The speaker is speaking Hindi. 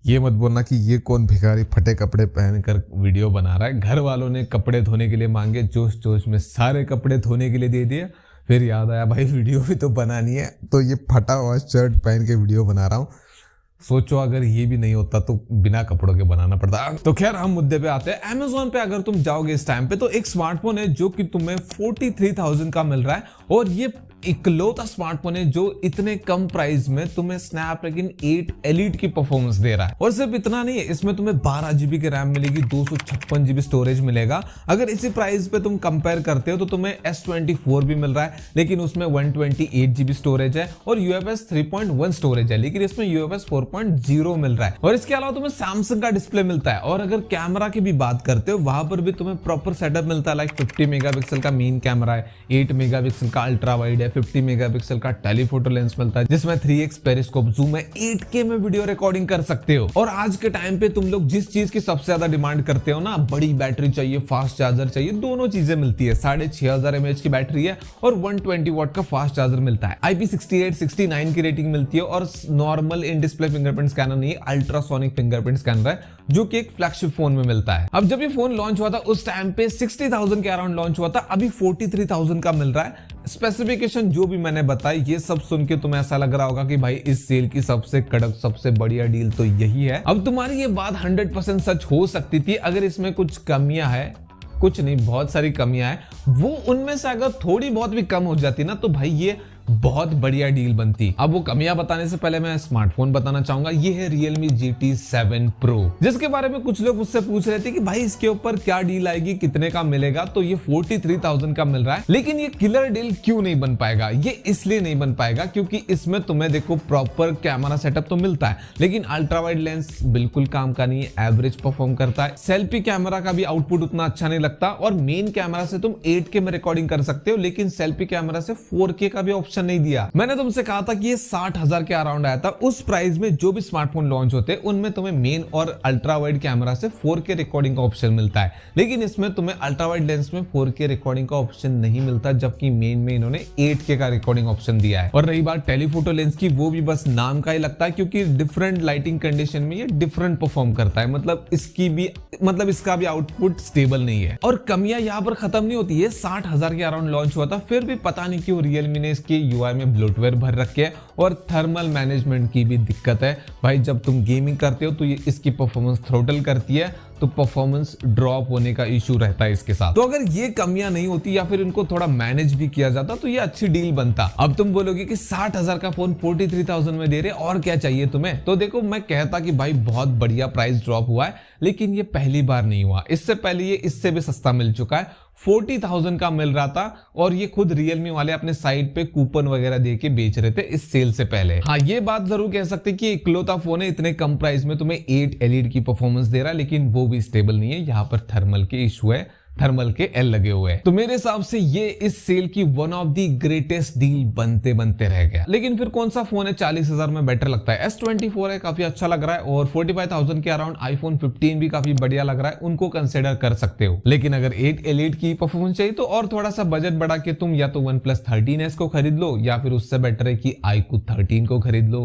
ये मत बोलना कि ये कौन भिखारी फटे कपड़े पहनकर वीडियो बना रहा है। घर वालों ने कपड़े धोने के लिए मांगे, जोश जोश में सारे कपड़े धोने के लिए दे दिए। फिर याद आया भाई वीडियो भी तो बनानी है, तो ये फटा हुआ शर्ट पहन के वीडियो बना रहा हूँ। सोचो अगर ये भी नहीं होता तो बिना कपड़ों के बनाना पड़ता। तो खैर हम मुद्दे पे आते हैं। Amazon पे अगर तुम जाओगे इस टाइम पे तो एक स्मार्टफोन है जो कि तुम्हें 43,000 का मिल रहा है, और ये इकलौता स्मार्टफोन है जो इतने कम प्राइस में तुम्हें स्नैपड्रैगन 8 एलीट की परफॉर्मेंस दे रहा है। और सिर्फ इतना नहीं है, इसमें तुम्हें 12 GB की रैम मिलेगी, 256 GB स्टोरेज मिलेगा। अगर इसी प्राइस पे तुम कंपेयर करते हो तो तुम्हें S24 भी मिल रहा है, लेकिन उसमें 128 GB स्टोरेज है और UFS 3.1 स्टोरेज है, लेकिन इसमें UFS 4.0 मिल रहा है। और इसके अलावा तुम्हें सैमसंग का डिस्प्ले मिलता है। और अगर कैमरा की भी बात करते हो वहां पर भी तुम्हें प्रॉपर सेटअप मिलता है। लाइक 50 मेगापिक्सल का मेन कैमरा है, 8 मेगापिक्सल का अल्ट्रा वाइड है, 50 मेगापिक्सल का टेलीफोटो लेंस मिलता है जिसमें 3x पेरिस्कोप जूम है, 8K में वीडियो रिकॉर्डिंग कर सकते हो। और आज के टाइम पे तुम लोग जिस चीज की सबसे ज्यादा डिमांड करते हो ना, बड़ी बैटरी चाहिए, फास्ट चार्जर चाहिए, दोनों चीजें मिलती है। 6500 mAh की बैटरी है और 120 वॉट का फास्ट चार्जर मिलता है। IP68 69 की रेटिंग मिलती है और normal in display fingerprint scanner नहीं, अल्ट्रासोनिक फिंगरप्रिंट स्कैनर है जो कि एक फ्लैगशिप फोन में मिलता है। अब जब ये फोन लॉन्च हुआ था उस टाइम पे 60,000 के अराउंड लॉन्च हुआ था, अभी 43,000 का मिल रहा है। स्पेसिफिकेशन जो भी मैंने बताई ये सब सुन के तुम्हें ऐसा लग रहा होगा कि भाई इस सेल की सबसे कड़क सबसे बढ़िया डील तो यही है। अब तुम्हारी ये बात 100% सच हो सकती थी अगर इसमें कुछ कमियां है, कुछ नहीं बहुत सारी कमियां हैं, वो उनमें से अगर थोड़ी बहुत भी कम हो जाती ना तो भाई ये बहुत बढ़िया डील बनती। अब वो कमियां बताने से पहले मैं स्मार्टफोन बताना चाहूंगा। ये है Realme GT7 Pro, जिसके बारे में कुछ लोग मुझसे पूछ रहे थे कि भाई इसके ऊपर क्या डील आएगी, कितने का मिलेगा। तो ये 43,000 का मिल रहा है, लेकिन ये किलर डील क्यों नहीं बन पाएगा? ये इसलिए नहीं बन पाएगा क्योंकि इसमें तुम्हें देखो प्रॉपर कैमरा सेटअप तो मिलता है, लेकिन अल्ट्रा वाइड लेंस बिल्कुल काम का नहीं है, एवरेज परफॉर्म करता है। सेल्फी कैमरा का भी आउटपुट उतना अच्छा नहीं लगता, और मेन कैमरा से तुम 8K में रिकॉर्डिंग कर सकते हो, लेकिन सेल्फी कैमरा से 4K का भी ऑप्शन नहीं दिया। मैंने तुमसे कहा था कि ये 60,000 के अराउंड आया था। उस प्राइस में जो भी स्मार्टफोन लॉन्च होते हैं उनमें तुम्हें मेन और अल्ट्रा वाइड कैमरा से 4K रिकॉर्डिंग का ऑप्शन मिलता है, लेकिन इसमें तुम्हें अल्ट्रा वाइड लेंस में 4K रिकॉर्डिंग का ऑप्शन नहीं मिलता, जबकि मेन में इन्होंने 8K का रिकॉर्डिंग ऑप्शन दिया है। और रही बात टेलीफोटो लेंस की, वो भी बस नाम का ही लगता है क्योंकि डिफरेंट लाइटिंग कंडीशन में ये डिफरेंट परफॉर्म करता है। इसका भी आउटपुट स्टेबल नहीं है। और कमियां यहाँ पर खत्म नहीं होती है। 60,000 के अराउंड लॉन्च हुआ था, फिर भी पता नहीं क्यों Realme ने इसके UI में ब्लोटवेयर भर रखे है और थर्मल मैनेजमेंट की भी दिक्कत है। भाई जब तुम गेमिंग करते हो तो ये इसकी परफॉर्मेंस थ्रोटल करती है, तो परफॉर्मेंस ड्रॉप होने का इशू रहता है इसके साथ। तो अगर ये कमियां नहीं होती या फिर इनको थोड़ा मैनेज भी किया जाता तो ये अच्छी डील बनता। अब तुम बोलोगे कि 60,000 का फोन 43,000 में दे रहे, और क्या चाहिए तुम्हें? तो देखो मैं कहता कि भाई बहुत बढ़िया प्राइस ड्रॉप हुआ है, लेकिन ये पहली बार नहीं हुआ। इससे पहले ये इससे भी सस्ता मिल चुका है, 40,000 का मिल रहा था, और ये खुद Realme वाले अपने साइट पे कूपन वगैरह दे के बेच रहे थे इस सेल से पहले। हाँ ये बात जरूर कह सकते कि इकलौता फोन है इतने कम प्राइस में तुम्हें 8 LED की परफॉर्मेंस दे रहा है, लेकिन वो भी स्टेबल नहीं है। यहाँ पर थर्मल के इशू है, थर्मल के एल लगे हुए हैं। तो मेरे हिसाब से ये इस सेल की one of the greatest deal बनते बनते रह गया। लेकिन फिर कौन सा फोन है 40,000 में बेटर लगता है? S24 है, काफी अच्छा लग रहा है, और 45,000 के अराउंड iPhone 15 भी काफी बढ़िया लग रहा है, उनको कंसिडर कर सकते हो। लेकिन अगर 8 एलीट की परफॉर्मेंस चाहिए तो और थोड़ा सा बजट बढ़ा के तुम या तो OnePlus 13s को खरीद लो, या फिर उससे बेटर है कि iQOO 13 को खरीद लो।